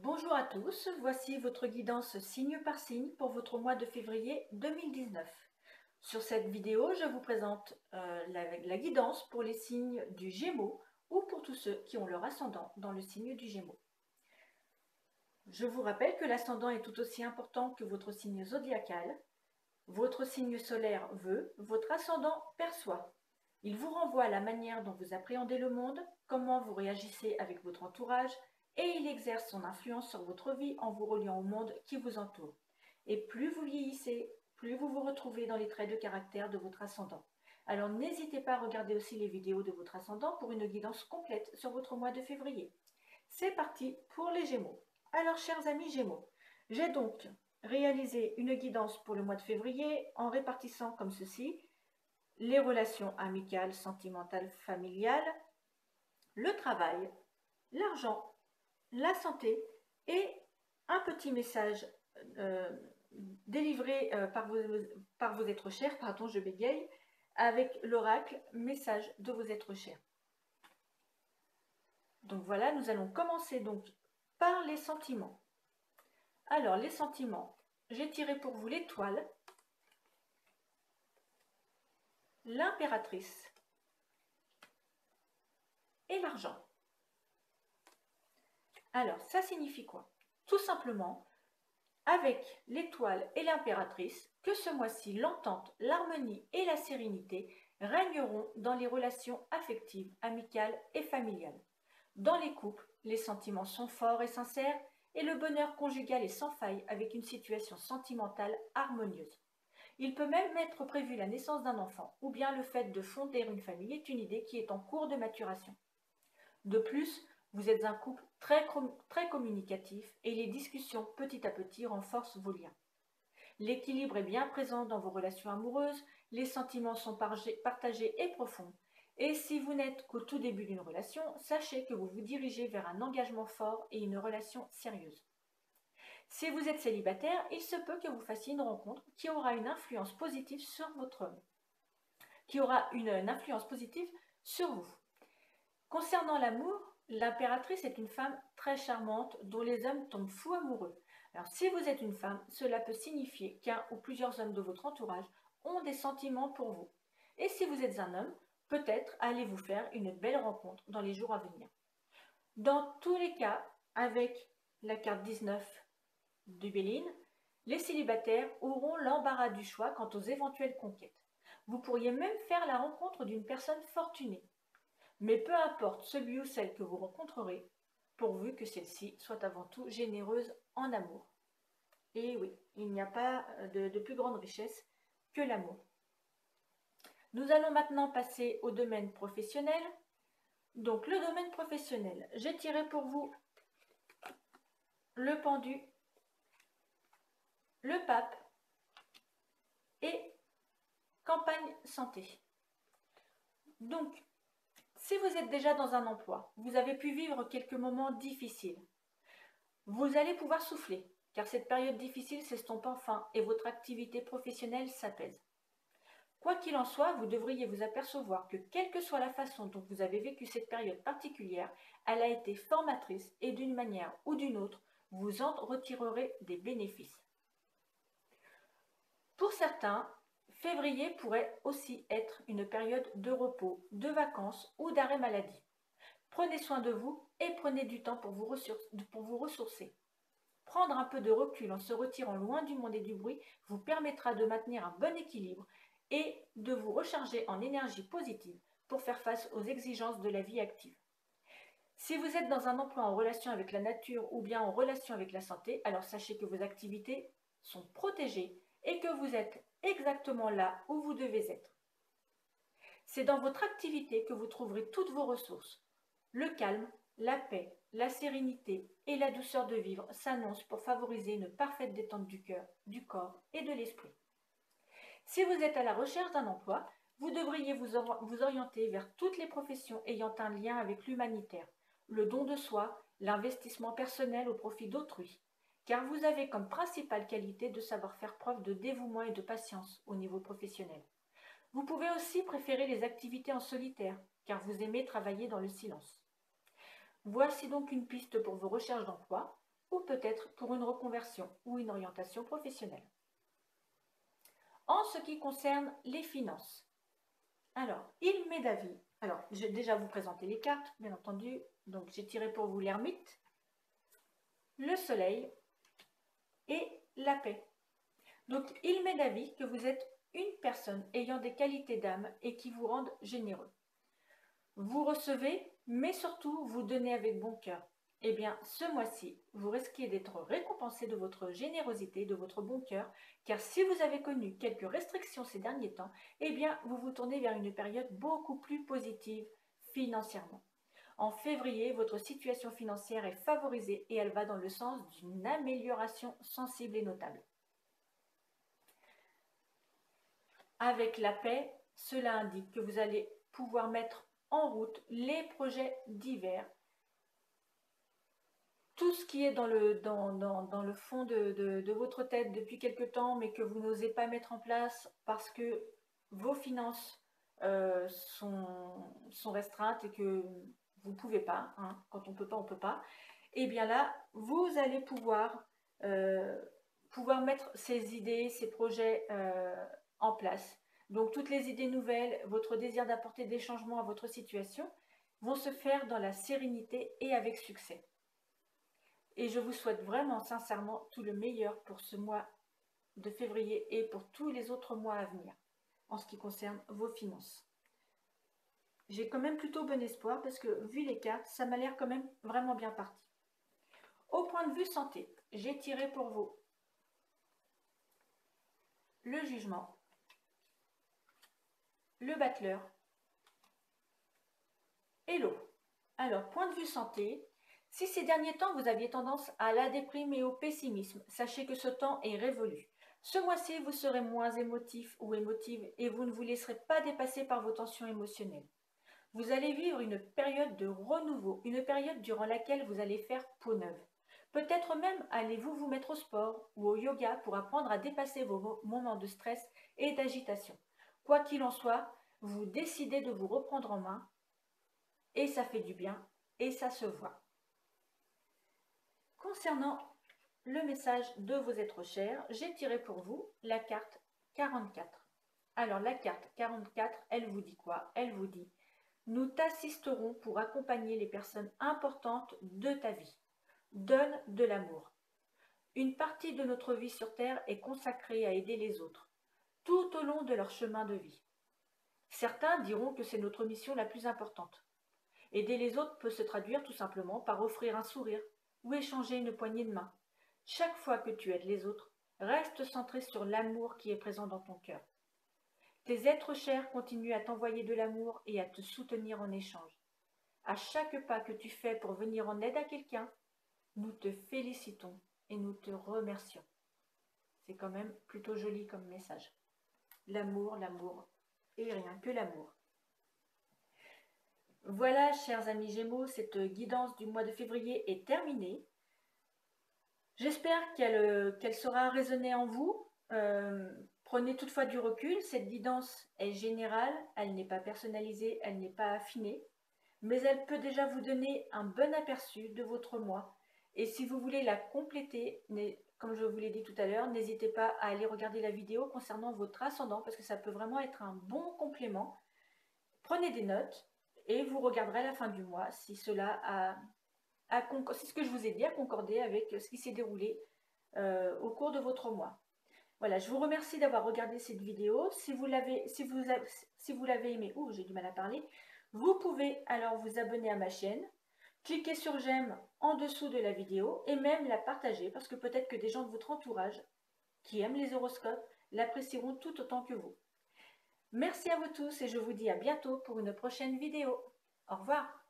Bonjour à tous, voici votre guidance signe par signe pour votre mois de février 2019. Sur cette vidéo, je vous présente la guidance pour les signes du Gémeaux ou pour tous ceux qui ont leur ascendant dans le signe du Gémeaux. Je vous rappelle que l'ascendant est tout aussi important que votre signe zodiacal. Votre signe solaire veut, votre ascendant perçoit. Il vous renvoie à la manière dont vous appréhendez le monde, comment vous réagissez avec votre entourage, et il exerce son influence sur votre vie en vous reliant au monde qui vous entoure. Et plus vous vieillissez, plus vous vous retrouvez dans les traits de caractère de votre ascendant. Alors n'hésitez pas à regarder aussi les vidéos de votre ascendant pour une guidance complète sur votre mois de février. C'est parti pour les Gémeaux. Alors chers amis Gémeaux, j'ai donc réalisé une guidance pour le mois de février en répartissant comme ceci les relations amicales, sentimentales, familiales, le travail, l'argent, la santé et un petit message délivré par vos êtres chers, pardon, je bégaye, avec l'oracle message de vos êtres chers. Donc voilà, nous allons commencer donc par les sentiments. Alors les sentiments, j'ai tiré pour vous l'étoile, l'impératrice et l'argent. Alors ça signifie quoi? Tout simplement, avec l'étoile et l'impératrice, que ce mois-ci l'entente, l'harmonie et la sérénité régneront dans les relations affectives, amicales et familiales. Dans les couples, les sentiments sont forts et sincères et le bonheur conjugal est sans faille avec une situation sentimentale harmonieuse. Il peut même être prévu la naissance d'un enfant ou bien le fait de fonder une famille est une idée qui est en cours de maturation. De plus, vous êtes un couple très communicatif et les discussions petit à petit renforcent vos liens. L'équilibre est bien présent dans vos relations amoureuses, les sentiments sont partagés et profonds. Et si vous n'êtes qu'au tout début d'une relation, sachez que vous vous dirigez vers un engagement fort et une relation sérieuse. Si vous êtes célibataire, il se peut que vous fassiez une rencontre qui aura une influence positive sur vous. Concernant l'amour, l'impératrice est une femme très charmante dont les hommes tombent fous amoureux. Alors si vous êtes une femme, cela peut signifier qu'un ou plusieurs hommes de votre entourage ont des sentiments pour vous. Et si vous êtes un homme, peut-être allez-vous faire une belle rencontre dans les jours à venir. Dans tous les cas, avec la carte 19 du Béline, les célibataires auront l'embarras du choix quant aux éventuelles conquêtes. Vous pourriez même faire la rencontre d'une personne fortunée. Mais peu importe celui ou celle que vous rencontrerez, pourvu que celle-ci soit avant tout généreuse en amour. Et oui, il n'y a pas de plus grande richesse que l'amour. Nous allons maintenant passer au domaine professionnel. Donc le domaine professionnel, j'ai tiré pour vous le pendu, le pape et campagne santé. Donc, si vous êtes déjà dans un emploi, vous avez pu vivre quelques moments difficiles, vous allez pouvoir souffler, car cette période difficile s'estompe enfin et votre activité professionnelle s'apaise. Quoi qu'il en soit, vous devriez vous apercevoir que quelle que soit la façon dont vous avez vécu cette période particulière, elle a été formatrice et d'une manière ou d'une autre, vous en retirerez des bénéfices. Pour certains, février pourrait aussi être une période de repos, de vacances ou d'arrêt maladie. Prenez soin de vous et prenez du temps pour vous ressourcer. Prendre un peu de recul en se retirant loin du monde et du bruit vous permettra de maintenir un bon équilibre et de vous recharger en énergie positive pour faire face aux exigences de la vie active. Si vous êtes dans un emploi en relation avec la nature ou bien en relation avec la santé, alors sachez que vos activités sont protégées et que vous êtes exactement là où vous devez être. C'est dans votre activité que vous trouverez toutes vos ressources. Le calme, la paix, la sérénité et la douceur de vivre s'annoncent pour favoriser une parfaite détente du cœur, du corps et de l'esprit. Si vous êtes à la recherche d'un emploi, vous devriez vous orienter vers toutes les professions ayant un lien avec l'humanitaire, le don de soi, l'investissement personnel au profit d'autrui, car vous avez comme principale qualité de savoir faire preuve de dévouement et de patience au niveau professionnel. Vous pouvez aussi préférer les activités en solitaire, car vous aimez travailler dans le silence. Voici donc une piste pour vos recherches d'emploi. ou peut-être pour une reconversion ou une orientation professionnelle. En ce qui concerne les finances, alors, il m'est d'avis. Alors, je vais déjà vous présenter les cartes, bien entendu. Donc, j'ai tiré pour vous l'ermite, le soleil et la paix. Donc, il m'est d'avis que vous êtes une personne ayant des qualités d'âme et qui vous rendent généreux. Vous recevez, mais surtout, vous donnez avec bon cœur. Eh bien, ce mois-ci, vous risquez d'être récompensé de votre générosité, de votre bon cœur, car si vous avez connu quelques restrictions ces derniers temps, eh bien, vous vous tournez vers une période beaucoup plus positive financièrement. En février, votre situation financière est favorisée et elle va dans le sens d'une amélioration sensible et notable. Avec la paix, cela indique que vous allez pouvoir mettre en route les projets divers. Tout ce qui est dans le fond de votre tête depuis quelque temps, mais que vous n'osez pas mettre en place parce que vos finances sont restreintes et que vous ne pouvez pas, hein, quand on ne peut pas, on ne peut pas, et bien là, vous allez pouvoir mettre ces idées, ces projets en place. Donc toutes les idées nouvelles, votre désir d'apporter des changements à votre situation vont se faire dans la sérénité et avec succès. Et je vous souhaite vraiment sincèrement tout le meilleur pour ce mois de février et pour tous les autres mois à venir en ce qui concerne vos finances. J'ai quand même plutôt bon espoir parce que vu les cartes, ça m'a l'air quand même vraiment bien parti. Au point de vue santé, j'ai tiré pour vous le jugement, le battleur et l'eau. Alors, point de vue santé, si ces derniers temps vous aviez tendance à la déprime et au pessimisme, sachez que ce temps est révolu. Ce mois-ci, vous serez moins émotif ou émotive et vous ne vous laisserez pas dépasser par vos tensions émotionnelles. Vous allez vivre une période de renouveau, une période durant laquelle vous allez faire peau neuve. Peut-être même allez-vous vous mettre au sport ou au yoga pour apprendre à dépasser vos moments de stress et d'agitation. Quoi qu'il en soit, vous décidez de vous reprendre en main et ça fait du bien et ça se voit. Concernant le message de vos êtres chers, j'ai tiré pour vous la carte 44. Alors la carte 44, elle vous dit quoi? Elle vous dit: nous t'assisterons pour accompagner les personnes importantes de ta vie. Donne de l'amour. Une partie de notre vie sur Terre est consacrée à aider les autres, tout au long de leur chemin de vie. Certains diront que c'est notre mission la plus importante. Aider les autres peut se traduire tout simplement par offrir un sourire ou échanger une poignée de main. Chaque fois que tu aides les autres, reste centré sur l'amour qui est présent dans ton cœur. Tes êtres chers continuent à t'envoyer de l'amour et à te soutenir en échange. À chaque pas que tu fais pour venir en aide à quelqu'un, nous te félicitons et nous te remercions. C'est quand même plutôt joli comme message. L'amour, l'amour et rien que l'amour. Voilà, chers amis Gémeaux, cette guidance du mois de février est terminée. J'espère qu'elle saura résonner en vous. Prenez toutefois du recul, cette guidance est générale, elle n'est pas personnalisée, elle n'est pas affinée, mais elle peut déjà vous donner un bon aperçu de votre mois. Et si vous voulez la compléter, comme je vous l'ai dit tout à l'heure, n'hésitez pas à aller regarder la vidéo concernant votre ascendant, parce que ça peut vraiment être un bon complément. Prenez des notes et vous regarderez à la fin du mois si cela si ce que je vous ai dit a concordé avec ce qui s'est déroulé au cours de votre mois. Voilà, je vous remercie d'avoir regardé cette vidéo. Si vous l'avez aimé, j'ai du mal à parler, vous pouvez alors vous abonner à ma chaîne, cliquez sur j'aime en dessous de la vidéo et même la partager parce que peut-être que des gens de votre entourage qui aiment les horoscopes l'apprécieront tout autant que vous. Merci à vous tous et je vous dis à bientôt pour une prochaine vidéo. Au revoir.